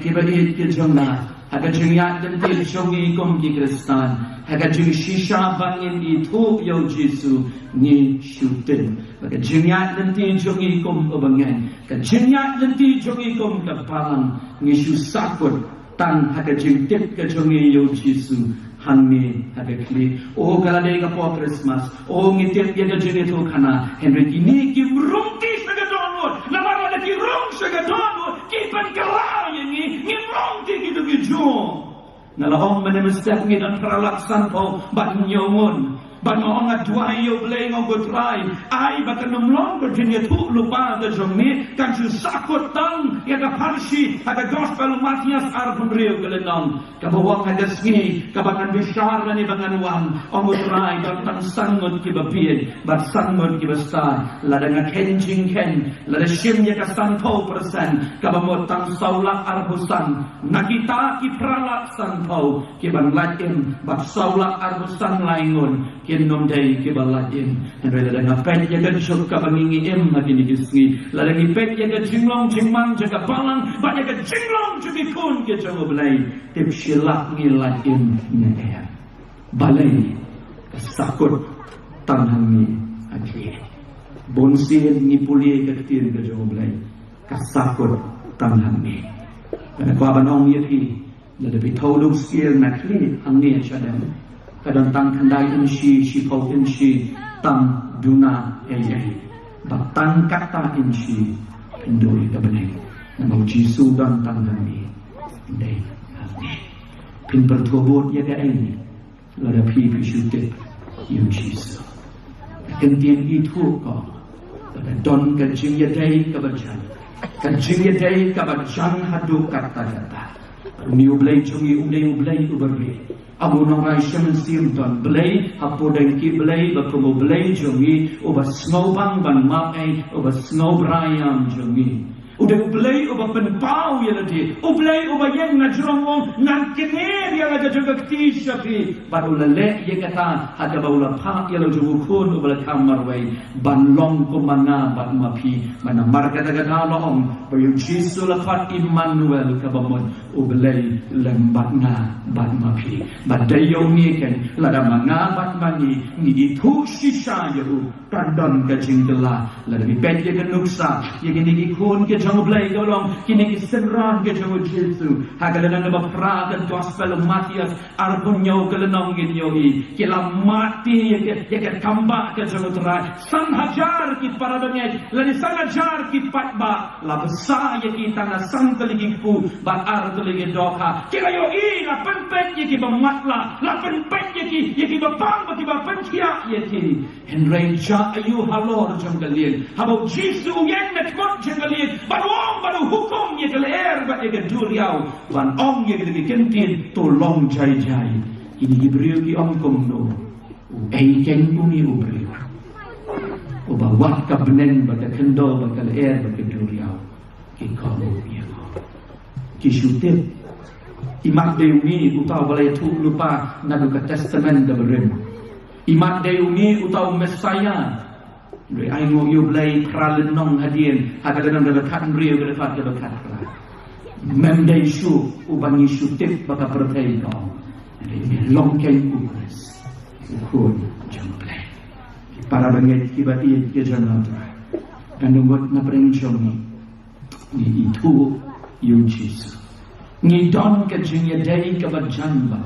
bangit kibait kijongna haga jingya dan til shongi kom ki kristan haga jing shisha bangin itu yo Jesu ni syutin haga jingya dan til shongi kom obangan ka jingya dan til shongi kom ka palang ni shu sakut tan haga jing tip ka shongi yo Jesu hangi haga kli o galade ka po Christmas o ngitip ya ka jing itu kana Henry ini ki rungki saga donut namara da ki rung saga donut ki pan kala ni rung ki gitu gitu nalahong menemestek ni dan peralaksan po bat nyongon ban ong adwa yo blay ngong gotrai ai bakan nomlong ko jinya tu lupa da jomni kan su sakot tang ya ka parsi ada gospel Matias arbun rio gelenong ka bawang ada sini ka bakan bishar ni bangan wan ong gotrai dan tang sangon ki babien bat sangon ki basta la dengan kenjing ken la shim ya ka sanpo persen ka bamot tang saulak arbusan nakita ki peralaksan po ki ban latin bat saulak arbusan laingon nom day ke balain and rather than a pet ya kan shuk ka bangingi em hadini kisngi la ni pet ya kan jinglong jingmang jaga balang ba ya kan jinglong jubi kun ke jango belai tip shilak ni lain ne ya balai sakut tanhang ni akhi bonsin ni puli ke tin ke jango belai kasakut tanhang ni kana kwa banong yeti la de tholung skill na kli angni chadam kadang tang kandai insi pau insi tang duna ayai batang kata insi indoi kabane nama Jesu dan tang dani indai pin pertubuh ya da ini lada pi syutik yung Jesu kentian itu ko pada don kajing ya dai kabajan kajing ya dai kabajan hadu kata kata ni ublay chungi ublay uberbe amu nongai shaman simton belai hapo dengki belai bakumo belai jongi oba snow bang ban makai oba snow brayam jongi udah belai oba penpau ya lagi belai oba yang ngajrong nan kener ya lagi juga ktishapi baru lele ya kata ada baula pa ya lo jugu kun oba kamar wai ban long kumana ban mapi mana marga daga dalong bayu Jesu lafat Immanuel kabamon ubelai lembatna ban mapi badayong ni kan lada manga bat mani ni itu sisa yahu tandon ka jingla lada mi pet ya nuksa ya gini kun ke jango blai dolong kini ki senran ke jango Jesu hagala na bafra kan gospel Matias arbun nyau kelenong gin yohi kila mati ya ke kamba ke jango terai san hajar ki paradonyai ladi san hajar ki patba la besar ya ki tanah sang keligiku ba ar keligi doka kila yo i la penpet ya ki bamatla la penpet ya ki bapang ba ki bapentia ya ki henry ja ayu halor jam galien habau Jesu yang net mot jam galien baru hukum ya keler ba ya duriau ban ong ya ke kentin tolong jai ini diberi ki ong komno ai ken umi ubri uba wat ka benen ba ka kendo ba ka ler ba ka duriau ki kono ya ki syutip imat deuni utau balai tu lupa nadu ka testament da berem imat deuni utau mesaya Doi ai ngo yu blai kralenong hadien hadadan da kan rio da fat da kan kra mem dai shu ubangi syutip baka pertai no long ken ukres ukun jam blai para banget kibati ke jangan kandungot na prengchong ni itu yung Jesu ni don ke jinya dai ke bajan ba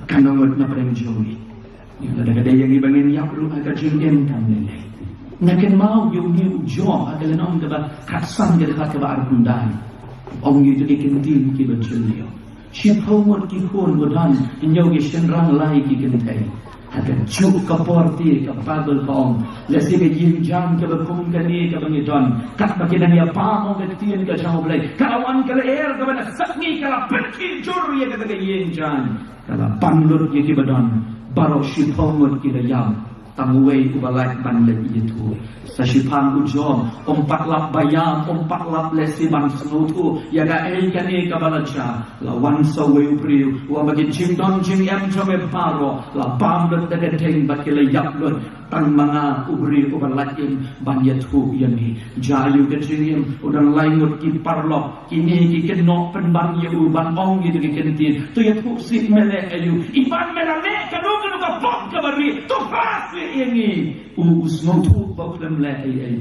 kandungot na prengchong ni ada yang ibangin yak lu aga jingen kan nilai nakin mau yung ni ujo aga lanong ke ba katsan ke ka ba argundai ong yu de kentin ki bajulio shipawon ki kon godan inyo ki shenrang lai ki kentai ada juk kaporti ka bagel kong lesi ke yin jam ke bakum kani ka bangidon kat bakinan ya pa ong ke tien ka jang blai kawan ka air ka bana sakni ka perki jur ya ka yin jam kala panlut ki badon baro shipawon ki yam tamuway ubalak banlet itu sashipang ujom ompat lap bayam ompat lap lesi bang senutu yaga kani kabalacha lawan sawe upriu wa bagi jingdon jing em jome paro la pam de teng bakile yap tang mga ubri ubalakim banyak hu yami jayu kecingim udan laingut ki parlok kini ki kenok penbang ya uban ong gitu ki kentin tu ya hu si mele ayu iban melale kadung ka pok ka bari tu pas ini usno tu bakulam le ai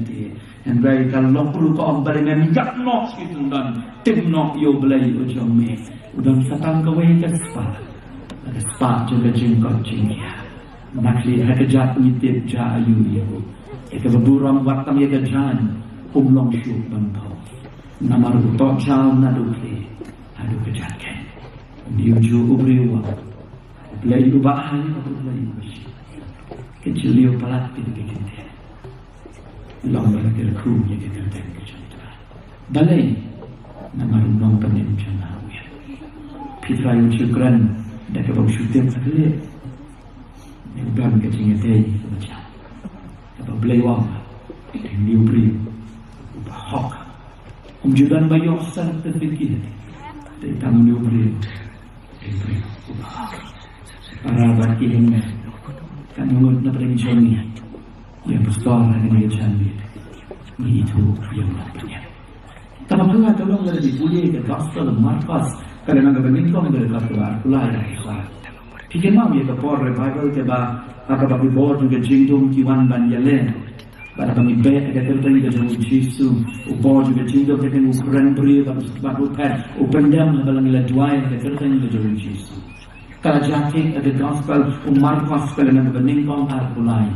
and rai kan long perlu ko om bari ngam yak nok gitu dan tim nok yo belai ujong me udan satang ka wei ka spa juga jengkot jengkia nakli hakajat ngitip ja ayu ibu eka berburang watam ya gajan umlong syuk bantau namaru tok jauh nadukli adu kejatkan diuju ubriwa belai ubahan atau belai ubashi kecilio palat itu kecilnya long berkir kru ya kecilnya kecilnya balai namaru nong penim janawi pitra yung syukran dah kebau syuting sekali yang bang kecingnya teh macam apa belewang yang diubri hok umjudan bayu asal terfikir dari tamu diubri para baki ini kan mengut na pada joni yang besar dengan dia cantik itu yang namanya tapi kalau tolong ada dibuli ke gospel markas kadang ada beningkong dari kata kulai ikhlas pikir mau ya kapor revival ke ba akaba bibor juga jingdom kiwan ban yalen pada kami bet ke tertentu ke jamu Yesus ubor juga jingdom ke ukuran beri baru pen upendam balang ila dua ke tertentu ke jamu Yesus kalau jangkit ada gospel markas kadang ada beningkong kulai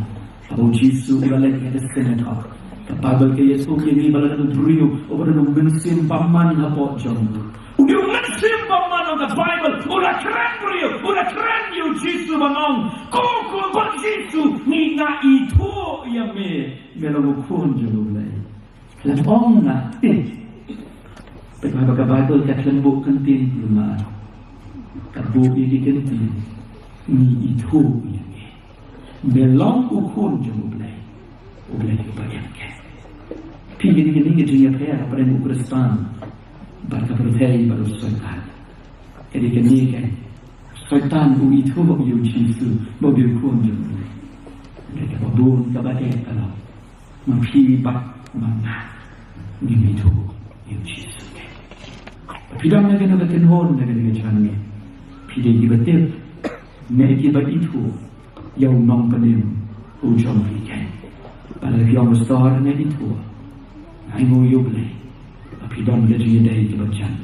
Abu Yesus balik ke senator kapabel ke Yesus ini balang beriu ubor bensin paman lapor jamu udah mensim paman the Bible udah keren beliau udah keren you Yesus bangong koko bang Yesus nina itu yang melukun juga lebong na pagkabag Bible katlembok kentin luma kabuk ini kentin ni itu yang melong ukun juga ulay bayangkan pigil-gilin dia kaya pada Kristen barka percaya baru syaitan. Jadi kan syaitan itu bagi Yesus bagi kunjung. Jadi babun kabade kalau mampi bak mana ni itu Yesus. Pidam na kena kenhon na kena chani. Pidai ibatif na ikibat itu yang nong penim ujung ikan. Pada yang besar na itu ay mo yublay. Pidon kejing dari kebacan.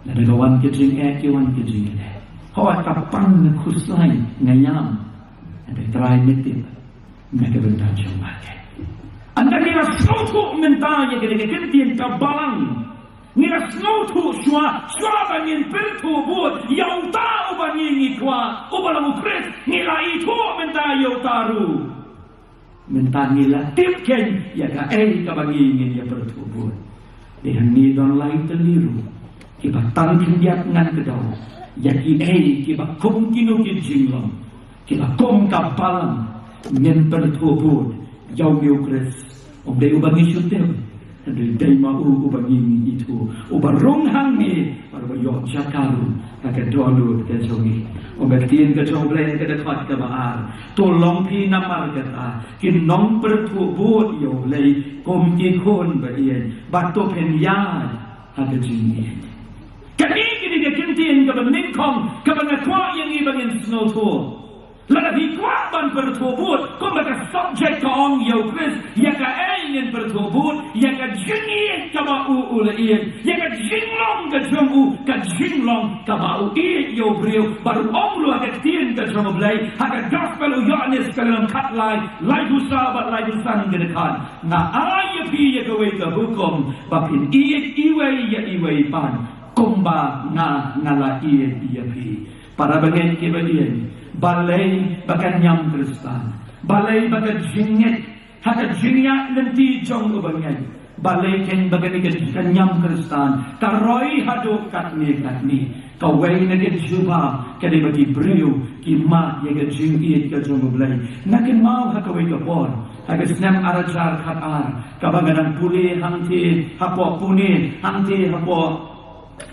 Ada kawan kejing kawan kejing ada. Hawa tapang kuslai ngayam. Ada terai metip. Mereka bertajam pakai. Anda kira sautu mental yang kena kentian kabalang. Kira sautu shua bangin pertu buat yang tahu bangin ikwa. Ubalang ukres nila itu mental yang taru. Mental nila tipken ya ka kabangin ya pertu buat. Dengan nidon lain terliru kiba tangkin diat ngan kedau yaki kiba kum kinu kijinglong kiba kum kapalang ngen pertubud yaw miukres day ubangi syutem day mau ubangi itu ubarong hangni para bayok jakaru kagadolu kejongi Obatien ke cobleng ke dekat ke bahar tolong pi namar kata kinong pertubud yo lay kom ikon baien bato penyad ada jini kami kini dia kentien ke beningkong ke benakwa yang ibangin snow to lagi kwa ban pertubud kom baka subject ke ong yo kris ya ka ingin pertubud ya ka jini ke bau ulaien ya ka jinglong ke jomu ka jinglong ke bau yo brio baru ong lu agak tien ke jomu blay agak gospel Yohanes ke dalam katlai lai sahabat lai sang ke dekat na ayah pi ya gawe ke hukum bapin iwe pan kumba na ngala iya pi para bagian kebalian balai bakan nyam Kristen balai bakan jingit haka jingyak nanti jong ubangan balai ken bagan ikan nyam Kristen karoi haduk katni kawai nagen juba kade bagi brio kima yaga jingit ke jong balai nagen mau haka wai kapor haka senam arajar kabar kabangan pule hangti hapo pune hangti hapo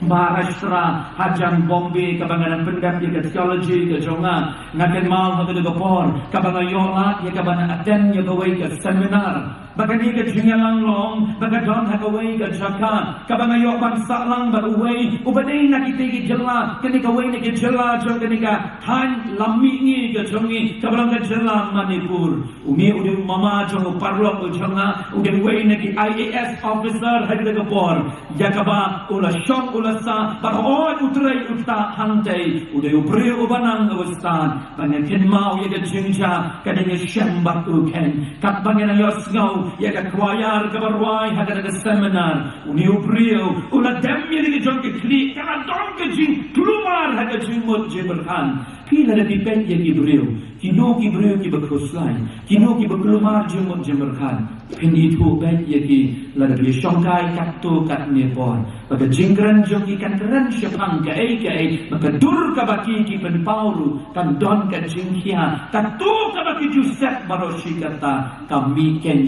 Maharashtra, Hajan Bombay, kabangan pendap ya theology ke jonga, ngaken mau ke degapor, kabangan yola ya kabangan attend ya kawai ke seminar. Bahkan dia ke jingalang long, bahkan don hakawai ke jaka, kabangan yo bangsa lang baruway, ubadai nak kita ke jela, kini kawai nak ke jela, jom kini ka han lami ni ke jongi, kabangan ke jela Manipur, umi udah mama jong parlok ke jonga, udah wai nak IAS officer hari degapor, ya kaba ula shop ula sa, baroy utray uta hantai, udah ubri ubanang awastan, banyak kin mau ya ke jingja, kadang syambak uken, kat banyak yo sngau. Ya kan kuayar kabarwai hada seminar uni ubrio ula demye ni jong ke kli kana dong ke jing keluar hada jing mot je berkan pila da dipen ye ibrio kino ki brio ki bakhuslai kino ki baklumar je mot je berkan pindi thu ben ye ki la da bi shongkai kat tu kat ne por pada jingran jong ki kan keren syapang ka ai maka dur ka baki ki pen pauru kan don ka jingkia kan tu ka baki jusep baroshi kata kami ken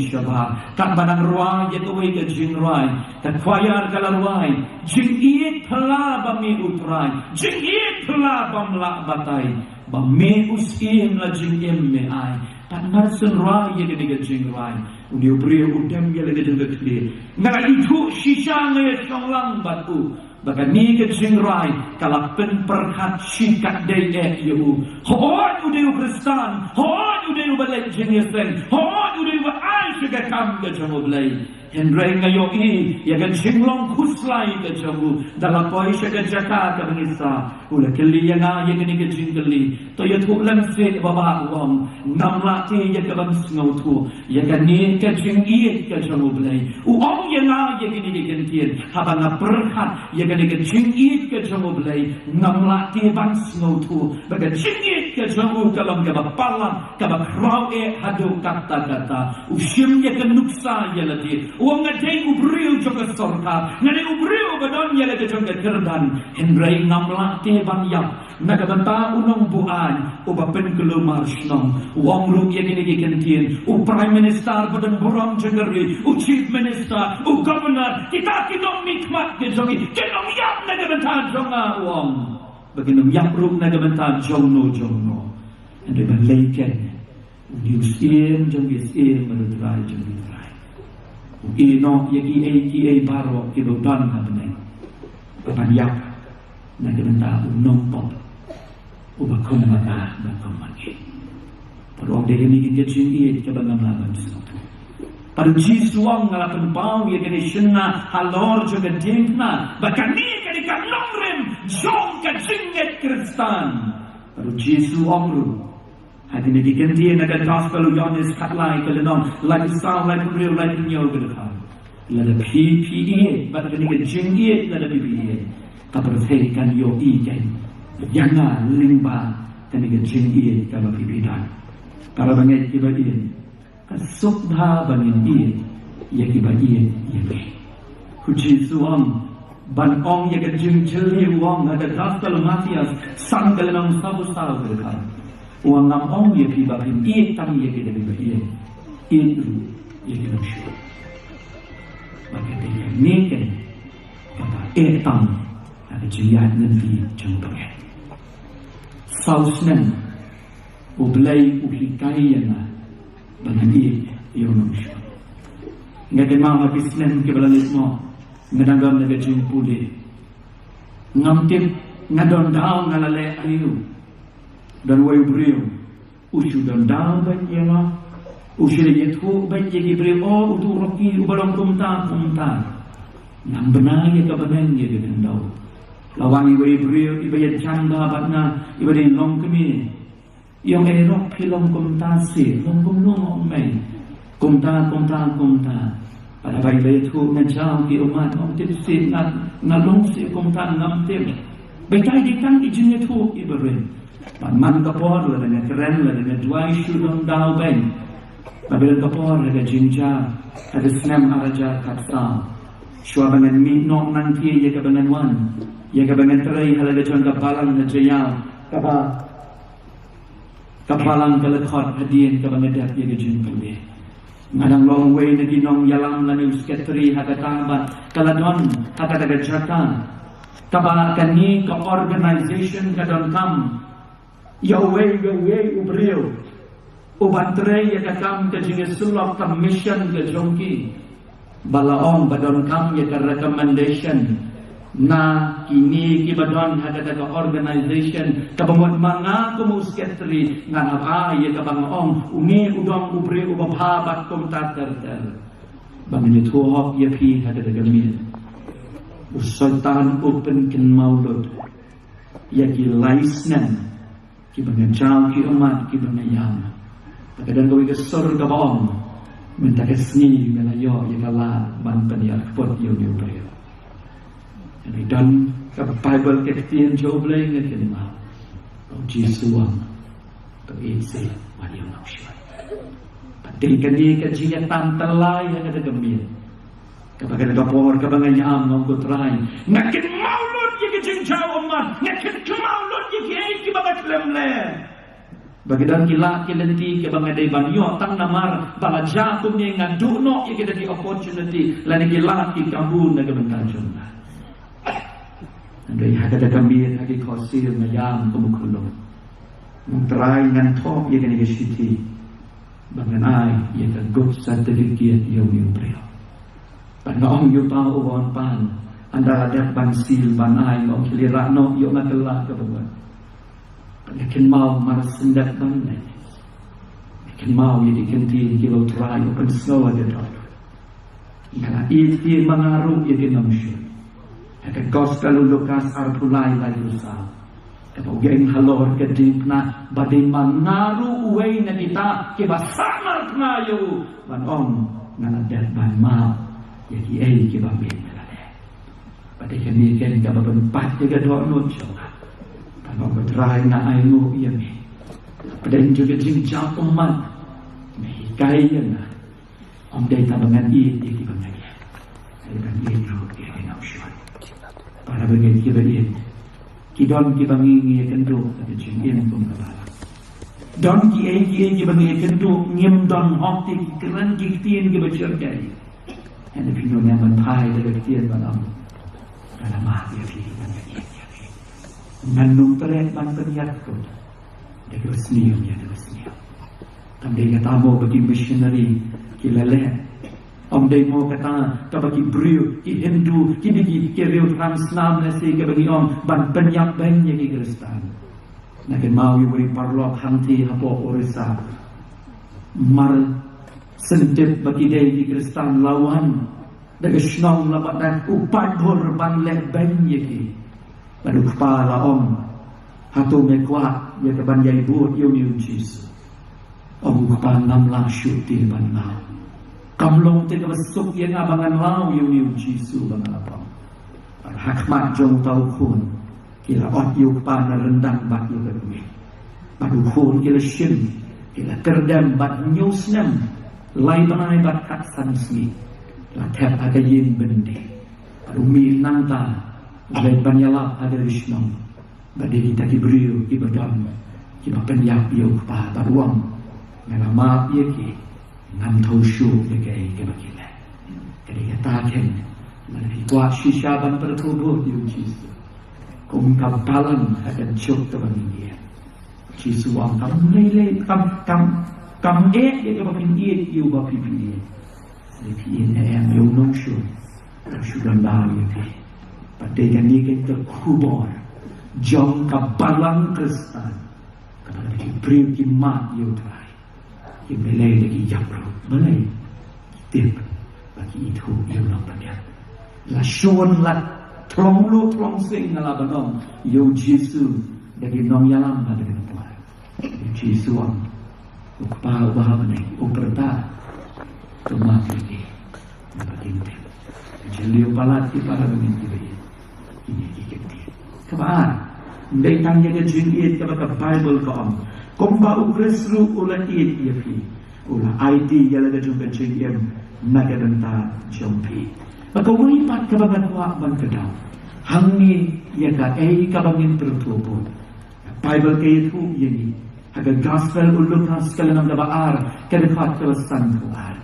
kan banang ruai ya kawai ke jing ruai kan kwayar kala ruai jing iet pala bami utrai jing iet pala bamla batai bami usim la jing emme ai tan marsen ruai ya ke jing ruai uni ubri udam ya le jing ke ngala itu shisha ngai songlang batu bahkan ni ke jing ruai kala pen perhat shikat dei yu hoi udah Kristan hoi udah balai jing yesen hoi udah ai suka kam ke jamu belai Hendrai ngayo ini ya kan jinglong kuslai ke jamu dalam poi suka jaka ke bangsa ula keli yang yang ini ke jingli to ya tu lam se baba wong nam la ti ya ke bang ngau tu ya kan ni ke jingi ke jamu belai uong yang ini ke kentian habang berkat ya kan ke jingi ke jamu belai nam la ti bang ngau tu baga jingi ke jamu kalam ke bapalang ke bakrau hadu kata-kata usim ya ke nuksa ya lati uang ngadai ubriu juga sorka ngadai ubriu badon ya lagi juga kerdan Hendrai ngamla te bang yap nagabanta unong buan ubapen kelumar snong uang rung ya gini kentien prime minister badan buram jengeri chief minister governor kita kinong nikmat ke jongi kinong yap nagabanta jonga uang baginong yap rung nagabanta jongno Hendrai balaikan udiusin jongi sim menutrai jongi ino yaki ai baro kido dan kabne kapanyak na dementa unong pop ubakom mata bakom magi parong de ni ke jingi ke bangam laban satu par jisuang ngalapan pau ya kene shenna halor juga dingna bakani kali kanongrem jong ka jinget Kristan par jisuang ru hadi ni diganti na kan gospel Yohanes katlai kelenong like sound like real like nyo gedha la da PPE but ni ke jingi la da PPE kaperthei kan yo i kan yanga limba kan ni ke jingi ka ba PPE dan para bangai ki ba ien ka subha bangin ien ya ki ba ien ya ke ku jisuang ban ong ya ke jing chili wong ada gospel Matias sang kelenong sabu gedha uang ngam ya pi babim ie tam ye ke de ie itu ye ke shu maka dia ni ke kata tam ada jiat nanti contohnya sausnen ublai uhikai yana banan ie yo no shu ngade ma habis nen ke balalis mo ngadangam de jimpuli ngamtim ngadon daun ngalale ayu dan wai brio usu dan dang banjema usu le tu banjegi brio o utu roki ubalong kumta nam benar ya ka banen ye de ndau lawangi wai brio ibayat chanda batna ibadi long kemi yang erok pilong kumta se long mai kumta pada bayi tu ngajau ki umat om te se na long se kumta ngam te betai ditang ijine tu iberen man kapor la dengan keren la dengan dua isu dong dau ben Babel kapor la jinja ada senam araja kapsa shua bangan mi nong nanti ya ka bangan wan ya ka bangan terai halaga chon kapalang na jaya kapalang kalakhat hadien ka bangan dak ya jin pule ngadang long way na ginong yalang la ni sekretary hakatamba kaladon hakataga jata Kabang kani ka organization kadon kam. Yahweh ubriyo. Ubantre ya kakam ka jingesulok ka mission ka jongki. Balaong badon kam ya ka recommendation na kini kibadon hada ka organization kabamot mga kumusketri nga ya kabangong umi udong ubri ubabhabat kum taterter bangni tuhok ya pi hada ka min usultan open kin maulud ya ki laisnan ki bangajang ki umat ki bangayam pagkadan gawi ka surga baong minta kesni melayo ya kala ban paniak pot yo ni ubri. Dan ke Bible kektian jauh lain ke lima. Jisuang ke isi Maria Maksud. Padahal kini kajian tantalai yang ada gembir. Kapag nagapor kabangan am ng kutray. Ngakin maulod yung kajinjaw umat. Ngakin kumaulod yung kiyay kibagat lemle. Bagidan kila kilanti kabangaday banyo tang namar balajatum niya nga duno yung kita di opportunity lani kila ikambun na gabantajon na. Andai hagada kambir hagi kosir mayam kumukulong. Mutray ngan top ya kani gesiti. Banganay ya ka good certificate yung priyo. Panaong yung tao uwan pan. Anda ada bansil banay no kilirano yung nakala kabawan. Panakin mau marasendak banay. Panakin mau ya dikantin kilo try open snow ada dot. Nga iti mangaru ya kinamsyon. At gospel Lucas arpulay layu sa. Kapag halor kadip na bading mangaru uway na kita kibasamar ngayo banong nanadat ban ma yaki ay kibabit na lade. Pati kami ken kababanpat yaga doon siya. Panong batray na ay mo iyami. Padayin juga jingjang umat. May kaya na. Om day tabangan iit yaki bangaya. Ay bangin ro yaki nausyon. Para bagian kibadin kidon kibangingi kendo at jingin kung kabala don ki kibangingi kendo ngim don hokti kiran giktiin kibachirkay and if you know naman pai dagagtiyan balang kalamah yafi nanong taret man kaniyat ko dagabasniyam tamday katamo bagi missionary kilale Omday mo kata kabagi brio ki Hindu ki bigi ki rio transnam na si kabagi ban penyak banya ki Kristan. Nakin mau yuri parlok hanti hapo orisa mar sentip bagi day ki Kristan lawan daga shnong labat dan upat bor ban le banya ki. Baru kepala hatu mekwa ya kaban yai buat yumi Jesus. Kepala nam lang syuti ban lau. Kamlong tiga besuk yang abangan lau yung Jisu bangan apa. Hakmat jong tau kun kila ot yung pa na rendang bat yung kadumi. Badu kun kila shin kila kerdam bat nyusnam lai bangai bat kat sansmi la tep aga yin bende. Badu mi nanta lai banyalap aga rishnong. Badiri taki beriu ibadam kiba penyap yung pa baruang ngalama yaki ngam thâu shu ke bakile kadi kataken mari kwa shisha ban pertubuh di Yesus kum kapalan akan chok to bangia Yesus ang kam lele kam dia ke bakin ie yu ba pipi lepi ene am yo nong shu dan dah ye pada yang ni ke kubor jong kapalan Kristan kalau di beri kimat yo try yang belai lagi jabro belai tip bagi itu yang namanya la shon la trong lu trong sing la banong yo Jisu dari nong yalam ada dengan Jisu ang upah bahana uperta cuma ini bagian jadi palat di para pemimpin ini dikit kebaan ndai tanya ke jinit ke Bible ko Komba ukresru ulah it yafi ulah IT yala da jumpa cingiem naga danta jompi maka waipat kabangan wa ban kedaw hangi yaka kabangin tertubo Bible kaya itu yani aga gospel ulukan sekali nam dabaar kedekat kewasan kuar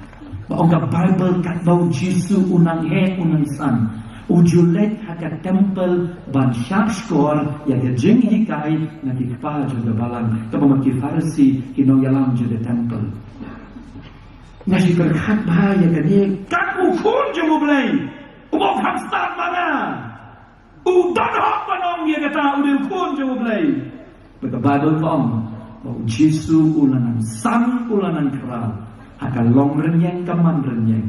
baong ka Bible kat bau Jisu unang he unang san Ujulet hakat tempel ban syap skor yang jeng hikai nanti kepala juga balang kemamaki farsi kino yalam juga tempel. Nasi berkat bahaya kan dia kan ukun jemu belai ubah hamstan mana udan hak panong dia kata udah ukun jemu belai berkabadul fong bahwa Yesus ulanan sang ulanan keral akan long renyeng kaman renyeng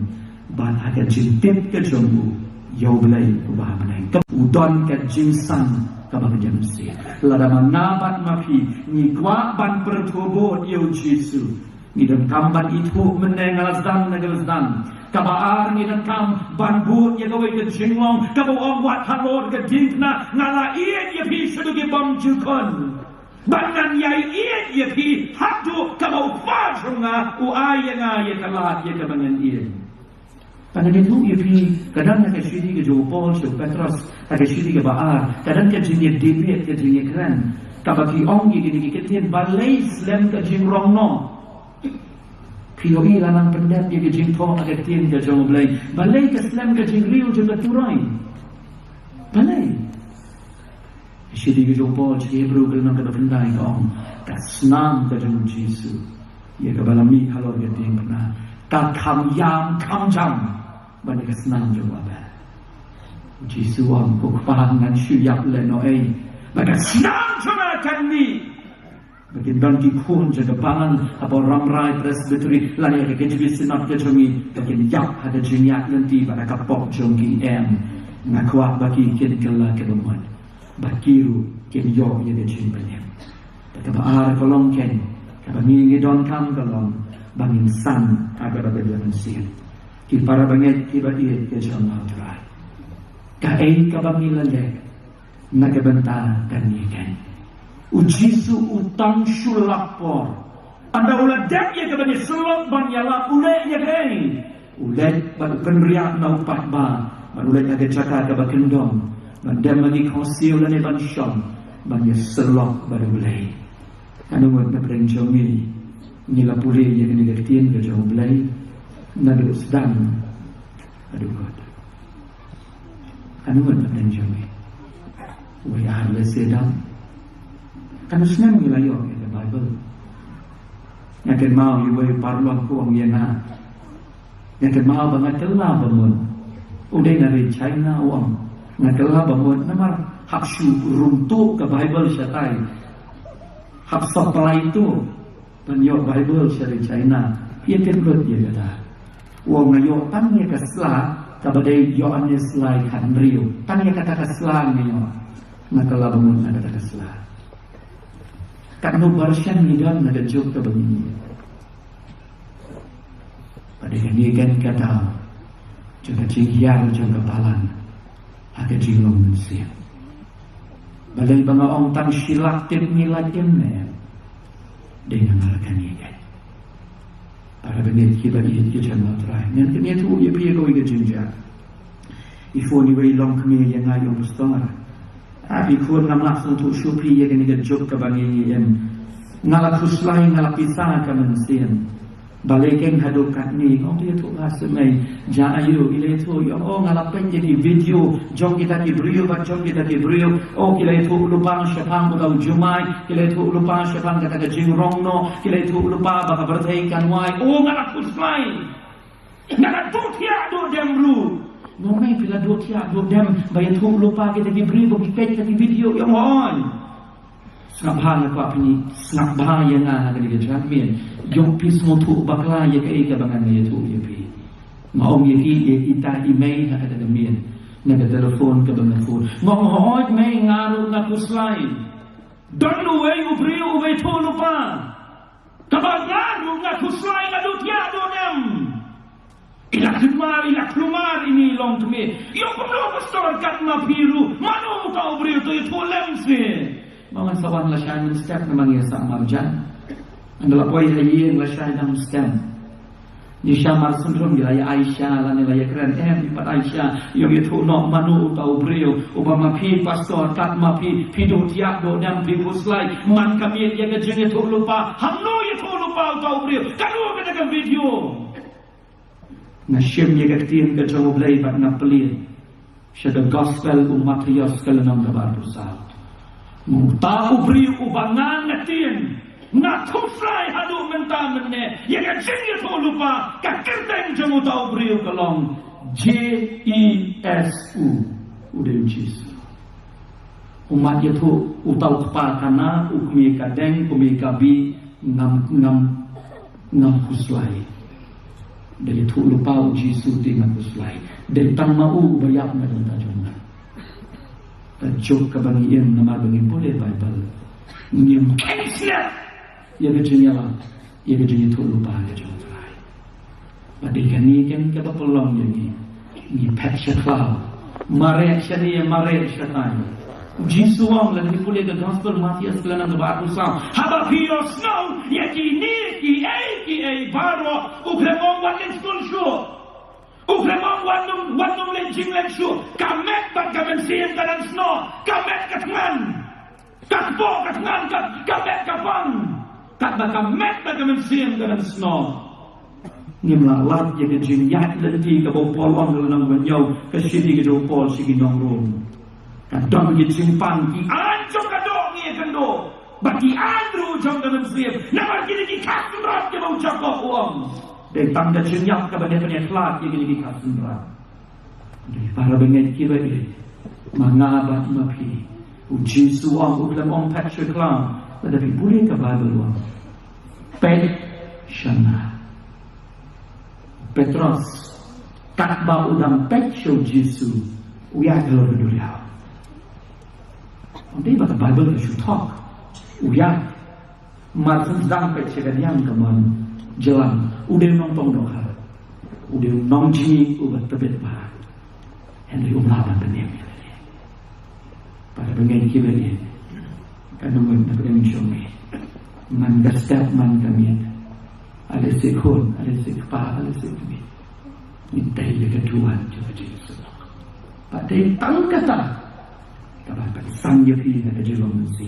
ban akan jintip ke jombu yau belai ubah meneng udon ke jinsan kabang jamsi lada manabat mafi ni kwa ban pertubo yau Yesus ni dan kamban itu menengalasdan nagalasdan kabaar ni dan kam banbut ya gawe ke jinglong kabau wat halor ke dinkna ngala iet ya pi sedugi bom jukon bangan yai iet ya pi hatu kabau fajunga uaya nga ya kalat ya kabangan iet pada itu ya pi kadang nak syidi ke Paul ke Petrus ada syidi ke baar kadang ke jinnya David ke jinnya keren kabaki ong ye gini ketien balai slam ke jingrong no Kioi lanang pendap dia kejing thong agak tien ke jong belai. Balai ke Islam ke jing riu juga turai. Balai. Syedi ke jong Paul cik Hebrew ke lanang ke pendai ke ong. Ka senam ke jong Yesus. Ia ke balami halor ke tien pernah. Ka kam yam kam jam. Bani ke senam jong abad. Yesus ong ku kepahang ngan syuyap le no ei. Bani senam jong akan ni. Bagi dan dikun jaga pangan apa ramrai presbytery lani ke kejbi senap ke jongi bagi yak ada jenyak nanti pada kapok jongi ngakwa bagi ken kala ke bomon bakiru ken yo ye de jin benem pada baar kolong ken kami ngidon kam kolong bangin san agar ada jalan sir ki para banget ki bagi ke jamaah trai ka ei ka bangilale nagabanta dan ikan Ujisu utang sulapor. Anda ulah dek ya kepada selok ban yala ulah ya kei. Ulah ban penriak na upat ba. Ban ulah ada cakap ke kendong. Ban dem lagi kosi ulah ne ban syom. Ban ya selok ban ulah. Anu buat na perenjongi. Nila pulih ya kini gertien ke jauh ulah. Nadu sedang. Aduh God. Anu buat na perenjongi. Wai ahli sedang. Kan senang wilayah ke Bible. Yang mau ibu parlon ku ang yana. Yang mau banget telah bangun. Udah dari China uang. Yang telah bangun namar hapsu runtuh ke Bible syatai. Hap supply itu penyok Bible dari China. Ia tempat dia kata. Uang ngayo tanya ke selah kepada Yohanes lai kan Rio. Tanya kata ke selah ngayo. Yang telah bangun ada kata selah. Tak no barsyan nidan ada jok ke begini. Pada dia kan kata, juga cinghiar juga balan, ada jinglong mensiap. Balai bangga ong tang silak tip nilat jemne, dengan ngalakan dia kan. Para benit kita di jalan terai. Yang kini tu ia pergi kau ikut jinja. Ifo ni way long kami yang ayam besar. Abi kun ngam langsung tu syupi ya kini gejok ke bangi yang ngalak huslai ngalak pisah ke mensian balekeng hadukat ni oh dia tu rasa mai ja ayu ile tu yo oh ngalak pen jadi video jong kita ki brio ba jong kita ki brio oh kila itu lupa syafang ulau jumai kila itu lupa syafang kata ke jingrong no kila itu lupa ba berthai kan wai oh ngalak huslai ngalak tu tiak do demru Ngomong bila dua tiap dua dem bayar tu lupa kita diberi bagi kita di video yang on. Snap bahaya kau apa ni? Snap bahaya ngah ada di jamin. Jom pis motu bakla ya ke ika bangan ya tu ya pi. Ngom ya kita email ada demian. Naga telefon ke bangan phone. Ngom hoi mai ngaru ngaku slide. Don't know where you beri uwe tu lupa. Kabang ngaru ngaku slide ngadu tiap dua dem. Ilah keluar ini long tumi. Yung perlu pastor kat mapiru. Mano kau beri itu lemsi. Mangan sawan lasyan step memang ya sama jan. Adalah poin lagi lasyan dalam step. Ni syamar sendrom wilayah Aisyah lan wilayah keren empat Aisyah yang itu no mano kau beri upama pi pastor kat mapi pido tiap do dam pi puslai man kami dia kejeng itu lupa. Hamno itu lupa kau beri. Kalau kita video. Nasyim ye gatien ke jauh belai bat na pelin Syada gospel Matius kalanang kabar pusat. Tahu beri ubangan natin. Natuflay hadu mentamene. Yang jengnya tu lupa. Kakirteng jamu tahu beri kalong. JESU. Udah Yesus. Umat itu utau kepakana. Ukmi kadeng. Ukmi kabi. Ngam kuslay. Dari tu lupa Yesus dengan kuslay. Dari tang mau bayak na dalam tajungan. Tajuk kebangian nama bangin boleh Bible. Ngim kenslet. Ya kejunya lah. Ya kejunya tu lupa kejunya kuslay. Pada kani kan kita pelong jadi. Ni pet syaklau. Marek syariah marek syaitan. Yesus ang lagi boleh ke gospel Matius kelana kebar pusat. Haba pios no. Ya kini ki baro. Ukremong wakin school show. Ukremong wanum lencing lensu. Kamek bat kamen siyan kanan sno. Kamek katangan. Katpo katangan kamek kapang. Kat ba kamek bat kamen siyan kanan sno. Ngimla lat ya kejing yat lenti ka bopolong lanang banyaw kasidi ka jopol sige nongrong. Kadang kejing pang ki anjong kadong iya kendo. Bagi Andrew jong kamen siyan. Namar kini ki kasrat ka bau cakap uang. Dan tanda jenyak kepada penyaklat yang ini dikasih berat. Dari para bengai kira ini, mengabat mapi, uji suam uklam om Patrick Lam, tetapi boleh ke Bible wang. Pet Shana, Petros, katba udang pet show Jesu, uya kalau dunia. Nanti baca Bible should talk, uya, macam sedang pet sekalian keman. Jalan, udah nongpong dohar, udah nongji ubat tebet bah, Henry umlaban benih. Pada bengai kira ni, kan nunggu nak kena mencoba, man gastap man kami, ada sekon, ada sekpa, ada sekmi, minta ia keduan coba Yesus. Pada tang kata, kabar sanggup ini ada jalan mesti.